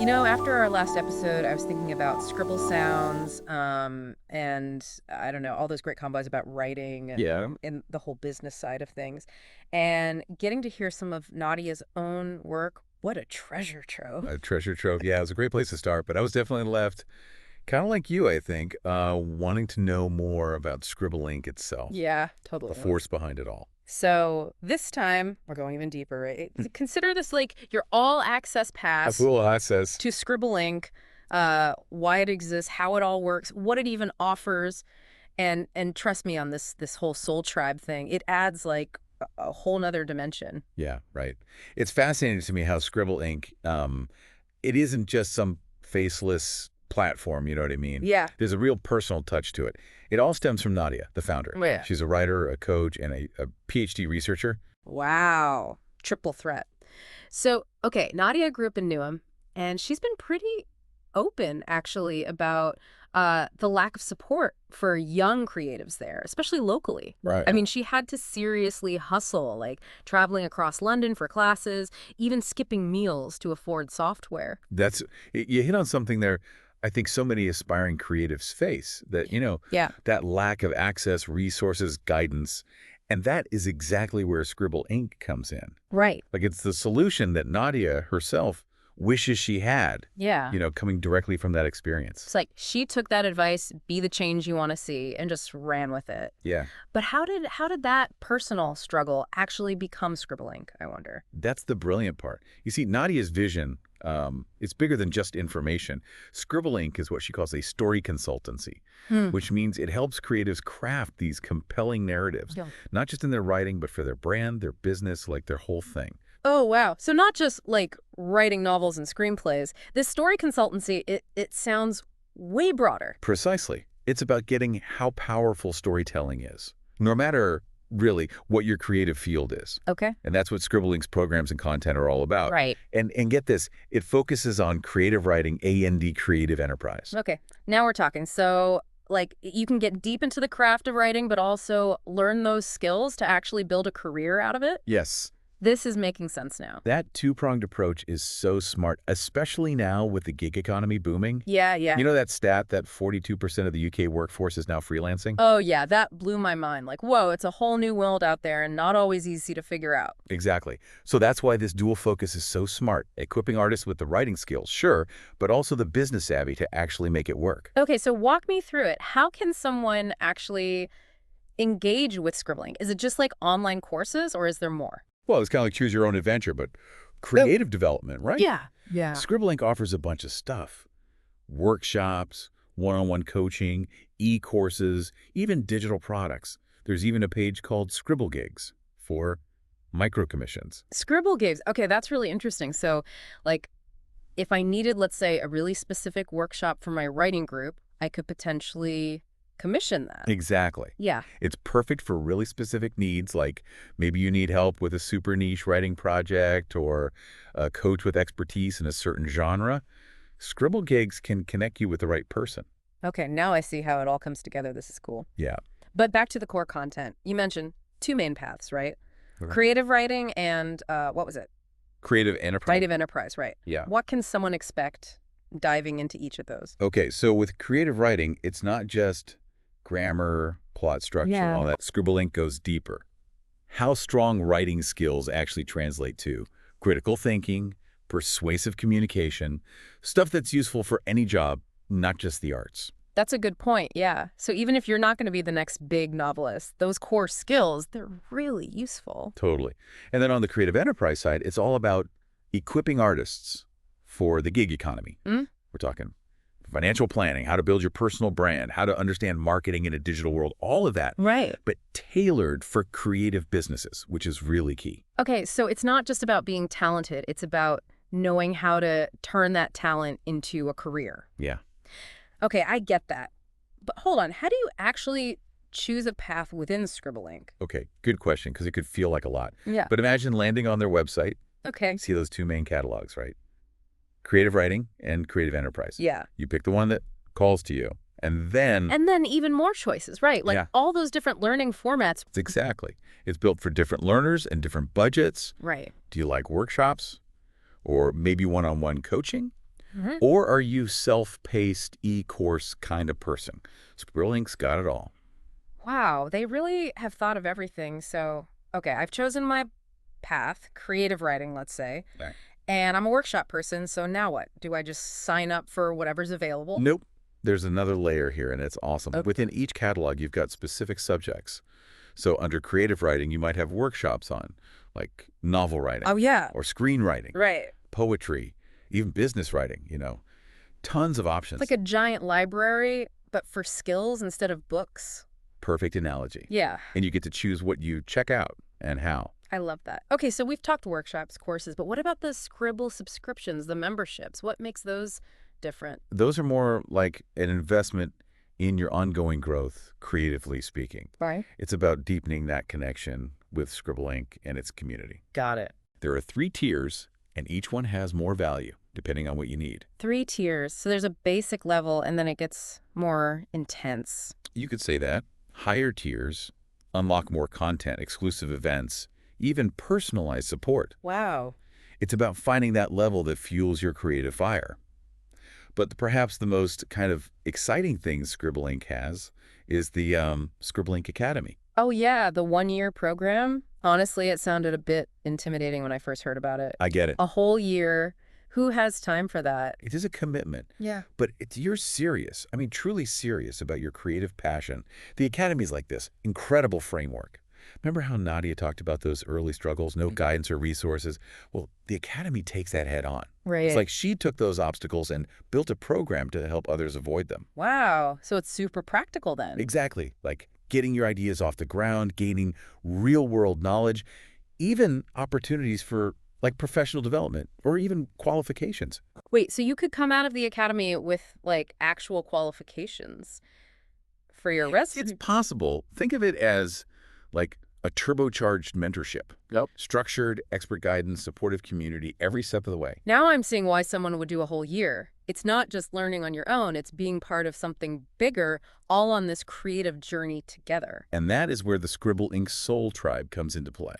After our last episode, I was thinking about scribble sounds, and I don't know, all those great combos about writing Yeah, and the whole business side of things. And getting to hear some of Nadia's own work, what a treasure trove. a treasure trove. Yeah, it was a great place to start, but I was definitely left kind of like you, I think, wanting to know more about Scribble Ink itself, Yeah, the totally. force behind it all. So this time, we're going even deeper, right? Consider this like your all access A pass full access. to Scribble Ink, why it exists, how it all works, what it even offers. And trust me on this whole soul tribe thing, it adds like a whole nother dimension. Yeah, right. It's fascinating to me how Scribble Ink, it isn't just some faceless platform, you know what I mean? Yeah. There's a real personal touch to it. It all stems from Nadia, the founder. Yeah. She's a writer, a coach, and a PhD researcher. Wow. Triple threat. So, okay, Nadia grew up in Newham, and she's been pretty open, actually, about the lack of support for young creatives there, especially locally. Right. I mean, she had to seriously hustle, like traveling across London for classes, even skipping meals to afford software. You hit on something there. I think so many aspiring creatives face that, Yeah. that lack of access, resources, guidance. And that is exactly where Scribble Ink comes in. Right. Like it's the solution that Nadia herself wishes she had, Yeah. coming directly from that experience. It's like she took that advice, be the change you want to see, and just ran with it. Yeah, But how did that personal struggle actually become Scribble Ink, I wonder? that's the brilliant part. You see, Nadia's vision, it's bigger than just information. Scribble Ink is what she calls a story consultancy, which means it helps creatives craft these compelling narratives, Yeah. not just in their writing, but for their brand, their business, like their whole thing. Oh, wow. So not just like writing novels and screenplays. This story consultancy, it sounds way broader. Precisely. It's about getting how powerful storytelling is, no matter really what your creative field is. Okay. And that's what Scribble Ink's programs and content are all about. Right. And get this, it focuses on creative writing, A&D creative enterprise. Okay. Now we're talking. So like you can get deep into the craft of writing, but also learn those skills to actually build a career out of it. Yes, This is making sense now. that two-pronged approach is so smart, especially now with the gig economy booming. Yeah, yeah. You know that stat that 42% of the UK workforce is now freelancing? Oh, yeah, that blew my mind. Like, whoa, it's a whole new world out there and not always easy to figure out. Exactly. So that's why this dual focus is so smart, equipping artists with the writing skills, sure, but also the business savvy to actually make it work. Okay, so walk me through it. How can someone actually engage with scribbling? Is it just like online courses or is there more? Well, it's kind of like choose your own adventure, but creative development, right? Yeah. Scribble Ink offers a bunch of stuff. Workshops, one-on-one coaching, e-courses, even digital products. There's even a page called Scribble Gigs for micro commissions. Scribble gigs. Okay, that's really interesting. So, like, if I needed, let's say, a really specific workshop for my writing group, I could potentially commission that. Exactly. Yeah. It's perfect for really specific needs, like maybe you need help with a super niche writing project or a coach with expertise in a certain genre. Scribble Gigs can connect you with the right person. Okay, now I see how it all comes together. This is cool. Yeah. But back to the core content. You mentioned two main paths, right? Okay. Creative writing and what was it? Creative enterprise. Creative enterprise, right. Yeah. What can someone expect diving into each of those? Okay, so with creative writing, it's not just grammar, plot structure, Yeah. all that. Scribble Ink goes deeper. How strong writing skills actually translate to critical thinking, persuasive communication, stuff that's useful for any job, not just the arts. That's a good point, yeah. So even if you're not going to be the next big novelist, those core skills, they're really useful. Totally. And then on the creative enterprise side, it's all about equipping artists for the gig economy. Mm. We're talking financial planning, how to build your personal brand, how to understand marketing in a digital world, all of that, Right. but tailored for creative businesses, which is really key. Okay, so it's not just about being talented. It's about knowing how to turn that talent into a career. Yeah. Okay, I get that. But hold on, how do you actually choose a path within Scribble Ink? Okay, good question, because it could feel like a lot. Yeah. But imagine landing on their website, Okay. see those two main catalogs, right? Creative writing and creative enterprise. Yeah. You pick the one that calls to you, and then And then even more choices, right? Like Yeah. all those different learning formats. exactly. It's built for different learners and different budgets. Right. Do you like workshops or maybe one-on-one coaching? Mhm. Or are you self-paced e-course kind of person? Scribblink's got it all. Wow, they really have thought of everything. So, okay, I've chosen my path, creative writing, let's say, Right. and I'm a workshop person. So now what? Do I just sign up for whatever's available? Nope. There's another layer here, and it's awesome. Okay. Within each catalog, you've got specific subjects. So under creative writing, you might have workshops on, like novel Oh, writing yeah. or screenwriting, Right. poetry, even business writing, Tons of It's like options. a giant library, but for skills instead of books. Perfect analogy. Yeah, And you get to choose what you check out and how. I love that. Okay, so we've talked workshops, courses, but what about the Scribble subscriptions, the memberships? What makes those different? Those are more like an investment in your ongoing growth, creatively speaking. Right. It's about deepening that connection with Scribble and its community. Got it. There are 3 tiers, and each one has more value, depending on what you need. 3 tiers. So there's a basic level, and then it gets more intense. You could say that. Higher tiers unlock more content, exclusive events, even personalized support. Wow. It's about finding that level that fuels your creative fire. But perhaps the most kind of exciting thing Scribblink has is the Scribblink Academy. Oh, yeah, the 1-year program. Honestly, it sounded a bit intimidating when I first heard about it. I get it. A whole year. Who has time for that? It is a commitment, Yeah. but you're serious. I mean, truly serious about your creative passion. The Academy's like this incredible framework. Remember how Nadia talked about those early struggles, no guidance or resources? Well, the Academy takes that head on. Right. It's like she took those obstacles and built a program to help others avoid them. Wow. So it's super practical then. Exactly. Like getting your ideas off the ground, gaining real-world knowledge, even opportunities for like professional development or even qualifications. Wait, so you could come out of the academy with like actual qualifications for your It's resume? possible. Think of it as like a turbocharged mentorship. Yep. Structured, expert guidance, supportive community every step of the way. Now I'm seeing why someone would do a whole year. It's not just learning on your own, it's being part of something bigger, all on this creative journey together. And that is where the Scribble Inc. Soul Tribe comes into play.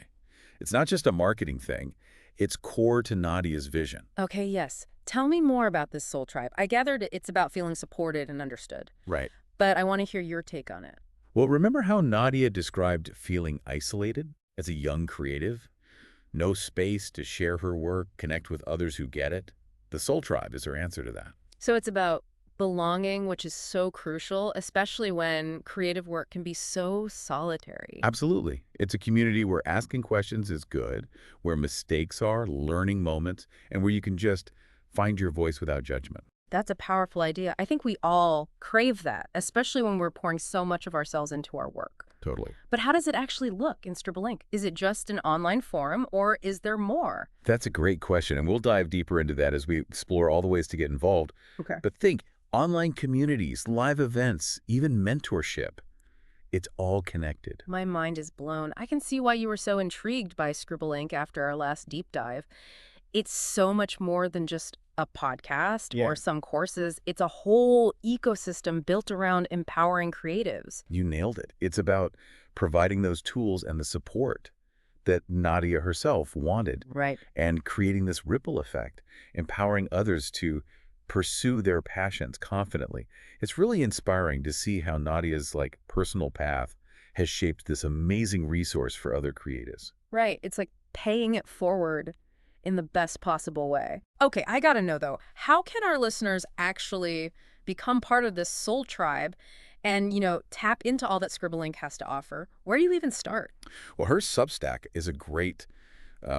It's not just a marketing thing. It's core to Nadia's vision. Okay, yes. Tell me more about this soul tribe. I gathered it's about feeling supported and understood, Right. but I want to hear your take on it. Well, remember how Nadia described feeling isolated as a young creative? No space to share her work, connect with others who get it? The Soul Tribe is her answer to that. So it's about belonging, which is so crucial, especially when creative work can be so solitary. Absolutely. It's a community where asking questions is good, where mistakes are, learning moments, and where you can just find your voice without judgment. That's a powerful idea. I think we all crave that, especially when we're pouring so much of ourselves into our work. Totally. But how does it actually look in Scribblink? Is it just an online forum, or is there more? That's a great question, and we'll dive deeper into that as we explore all the ways to get involved. Okay. But think, online communities, live events, even mentorship. It's all connected. My mind is blown. I can see why you were so intrigued by Scribblink after our last deep dive. It's so much more than just a podcast Yeah. or some courses. It's a whole ecosystem built around empowering creatives. You nailed it. It's about providing those tools and the support that Nadia herself wanted Right. and creating this ripple effect, empowering others to pursue their passions confidently. It's really inspiring to see how Nadia's like personal path has shaped this amazing resource for other creatives. Right. It's like paying it forward in the best possible way. Okay, I gotta know though, how can our listeners actually become part of this soul tribe and, tap into all that Scribblink has to offer? Where do you even start? Well, her Substack is a great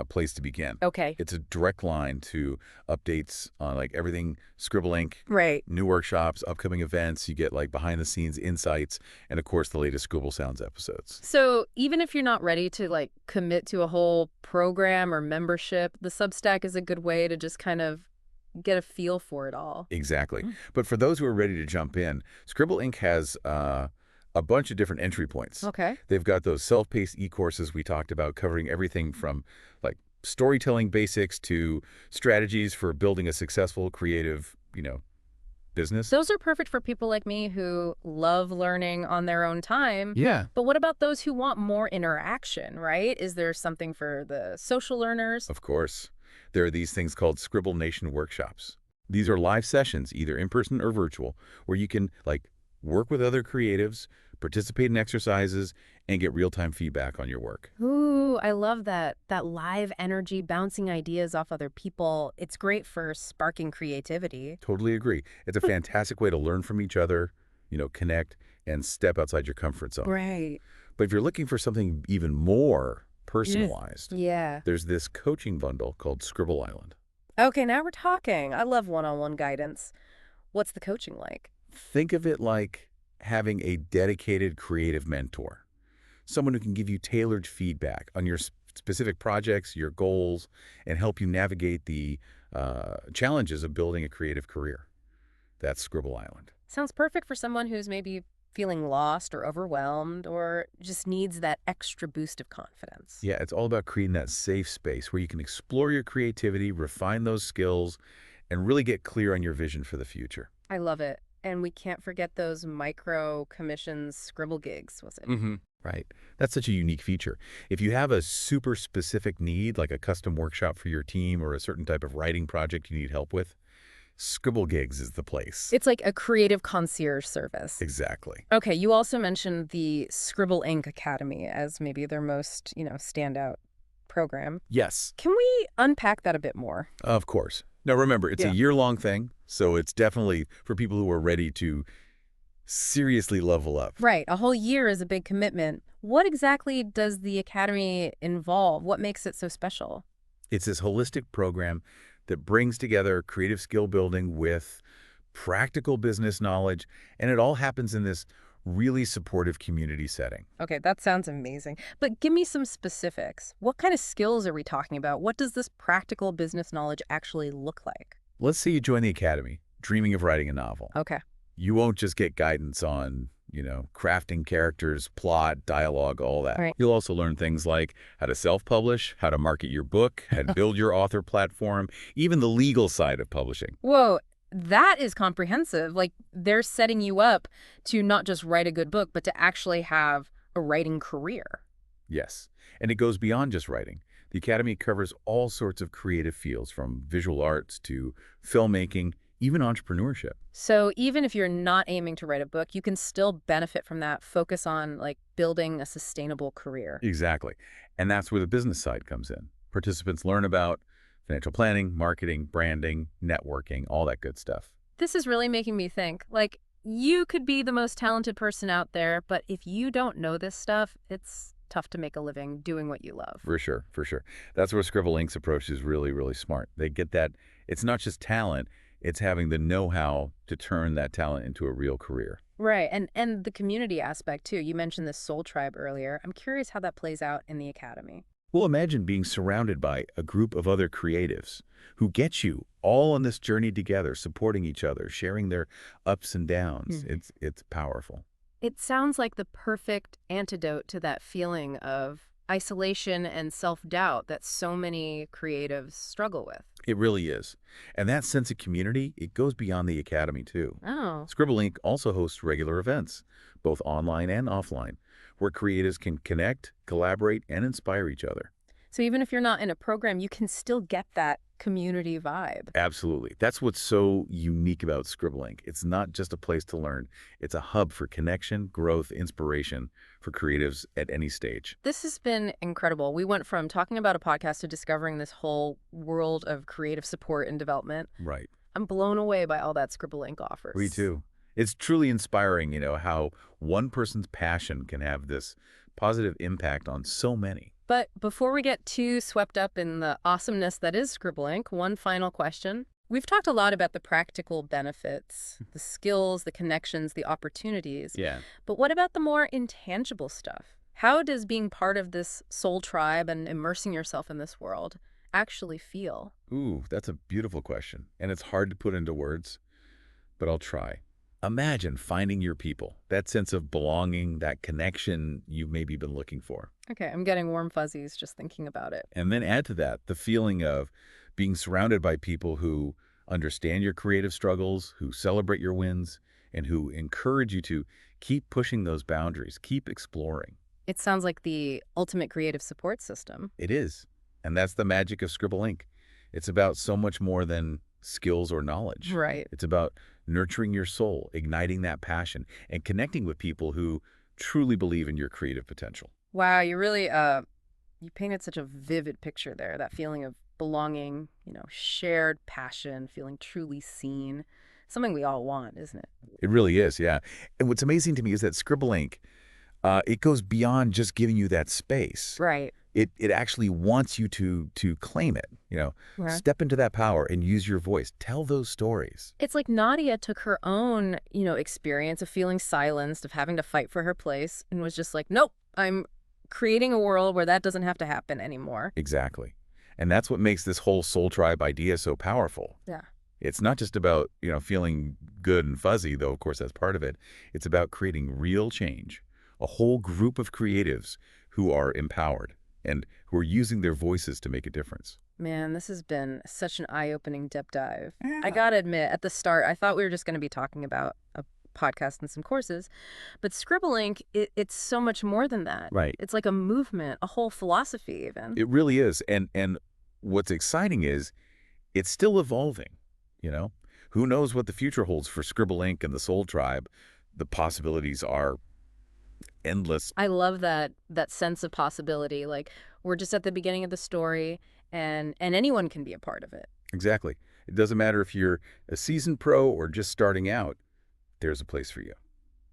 place to begin. Okay. It's a direct line to updates on like everything Scribble Inc., Right. new workshops, upcoming events. You get like behind the scenes insights, and of course the latest Scribble Sounds episodes. So even if you're not ready to like commit to a whole program or membership, the Substack is a good way to just kind of get a feel for it all. Exactly. But for those who are ready to jump in, Scribble Inc. has a bunch of different entry points. Okay. They've got those self-paced e-courses we talked about, covering everything from like storytelling basics to strategies for building a successful creative, business. Those are perfect for people like me who love learning on their own time. Yeah. But what about those who want more interaction, right? Is there something for the social learners? Of course. There are these things called Scribble Nation workshops. These are live sessions, either in person or virtual, where you can work with other creatives, participate in exercises, and get real-time feedback on your work. Ooh, I love that. That live energy, bouncing ideas off other people. It's great for sparking creativity. Totally agree. It's a fantastic way to learn from each other, connect, and step outside your comfort zone. Right. But if you're looking for something even more Yeah. personalized, Yeah. there's this coaching bundle called Scribble Island. Okay, now we're talking. I love one-on-one guidance. What's the coaching like? Think of it like having a dedicated creative mentor, someone who can give you tailored feedback on your specific projects, your goals, and help you navigate the challenges of building a creative career. That's Scribble Island. Sounds perfect for someone who's maybe feeling lost or overwhelmed or just needs that extra boost of confidence. Yeah, it's all about creating that safe space where you can explore your creativity, refine those skills, and really get clear on your vision for the future. I love it. And we can't forget those micro commissions scribble gigs, was it? Right. That's such a unique feature. If you have a super specific need, like a custom workshop for your team or a certain type of writing project you need help with, Scribble Gigs is the place. It's like a creative concierge service. Exactly. Okay, you also mentioned the Scribble Ink Academy as maybe their most, standout program. Yes, Can we unpack that a bit more? of course. Now remember, it's Yeah. a year-long thing, so it's definitely for people who are ready to seriously level up. Right, a whole year is a big commitment. What exactly does the academy involve? What makes it so special? It's this holistic program that brings together creative skill building with practical business knowledge, and it all happens in this really supportive community setting. Okay, that sounds amazing. But give me some specifics. What kind of skills are we talking about? What does this practical business knowledge actually look like? Let's say you join the academy, dreaming of writing a novel. Okay. You won't just get guidance on, crafting characters, plot, dialogue, all that. Right. You'll also learn things like how to self-publish, how to market your book, how to build your author platform, even the legal side of publishing. Whoa, that is comprehensive. Like, they're setting you up to not just write a good book, but to actually have a writing career. Yes, and it goes beyond just writing. The Academy covers all sorts of creative fields, from visual arts to filmmaking, even entrepreneurship. So even if you're not aiming to write a book, you can still benefit from that, focus on like building a sustainable career. Exactly. And that's where the business side comes in. Participants learn about financial planning, marketing, branding, networking, all that good stuff. This is really making me think, like, you could be the most talented person out there, but if you don't know this stuff, it's tough to make a living doing what you love. For sure, for sure. That's where Scribble Inc.'s approach is really, really smart. They get that it's not just talent, it's having the know-how to turn that talent into a real career. Right. And the community aspect, too. You mentioned this soul tribe earlier. I'm curious how that plays out in the academy. Well, imagine being surrounded by a group of other creatives who get you all on this journey together, supporting each other, sharing their ups and downs. It's powerful. It sounds like the perfect antidote to that feeling of isolation and self-doubt that so many creatives struggle with. It really is. And that sense of community, it goes beyond the academy, too. Oh, Scribble Inc. also hosts regular events, both online and offline, where creatives can connect, collaborate, and inspire each other. so even if you're not in a program, you can still get that community vibe. Absolutely. That's what's so unique about Scribble Inc. It's not just a place to learn. It's a hub for connection, growth, inspiration for creatives at any stage. This has been incredible. We went from talking about a podcast to discovering this whole world of creative support and development. Right. I'm blown away by all that Scribble Inc. offers. Me too. It's truly inspiring, how one person's passion can have this positive impact on so many. But before we get too swept up in the awesomeness that is Scribble Inc., one final question. We've talked a lot about the practical benefits, the skills, the connections, the opportunities. Yeah. But what about the more intangible stuff? How does being part of this soul tribe and immersing yourself in this world actually feel? Ooh, that's a beautiful question. And it's hard to put into words, but I'll try. Imagine finding your people, that sense of belonging, that connection you've maybe been looking for. Okay, I'm getting warm fuzzies just thinking about it. And then add to that the feeling of being surrounded by people who understand your creative struggles, who celebrate your wins, and who encourage you to keep pushing those boundaries, keep exploring. It sounds like the ultimate creative support system. It is. And that's the magic of Scribble Inc. It's about so much more than skills, or knowledge. Right. It's about nurturing your soul, igniting that passion, and connecting with people who truly believe in your creative potential. Wow, you really you painted such a vivid picture there, that feeling of belonging, shared passion, feeling truly seen. Something we all want, isn't it? It really is, yeah. And what's amazing to me is that Scribble Ink, it goes beyond just giving you that space. Right. It actually wants you to claim it, Right. step into that power and use your voice. Tell those stories. It's like Nadia took her own, experience of feeling silenced, of having to fight for her place, and was just like, nope, I'm creating a world where that doesn't have to happen anymore. Exactly. And that's what makes this whole soul tribe idea so powerful. Yeah. It's not just about, feeling good and fuzzy, though of course that's part of it. It's about creating real change, a whole group of creatives who are empowered and who are using their voices to make a difference. Man, this has been such an eye-opening deep dive. I Yeah. gotta admit, at the start, I thought we were just going to be talking about a podcast and some courses, but Scribblink, it's so much more than that. Right. It's like a movement, a whole philosophy even. It really is. And what's exciting is it's still evolving, you know? Who knows what the future holds for Scribble Ink and the Soul Tribe? The possibilities are endless. I love that sense of possibility. Like, we're just at the beginning of the story, and anyone can be a part of it. Exactly. It doesn't matter if you're a seasoned pro or just starting out, there's a place for you.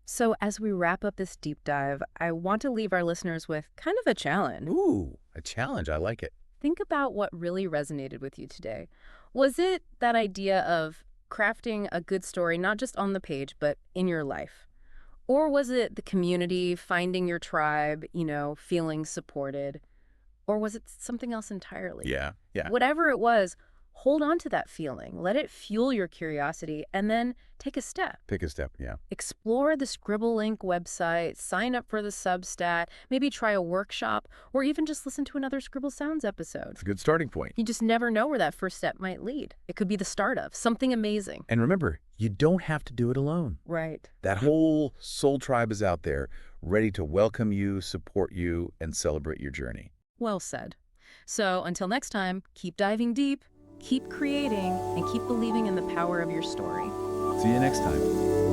So as we wrap up this deep dive, I want to leave our listeners with kind of a challenge. Ooh, a challenge. I like it. Think about what really resonated with you today. Was it that idea of crafting a good story, not just on the page, but in your life? Or was it the community, finding your tribe, feeling supported? Or was it something else entirely? Yeah, yeah. Whatever it was, hold on to that feeling. Let it fuel your curiosity, and then take a step. Pick a step, yeah. Explore the Scribblink website, sign up for the Substat, maybe try a workshop, or even just listen to another Scribble Sounds episode. It's a good starting point. You just never know where that first step might lead. It could be the start of something amazing. And remember, you don't have to do it alone. Right. That whole soul tribe is out there, ready to welcome you, support you, and celebrate your journey. Well said. So until next time, keep diving deep, keep creating, and keep believing in the power of your story. See you next time.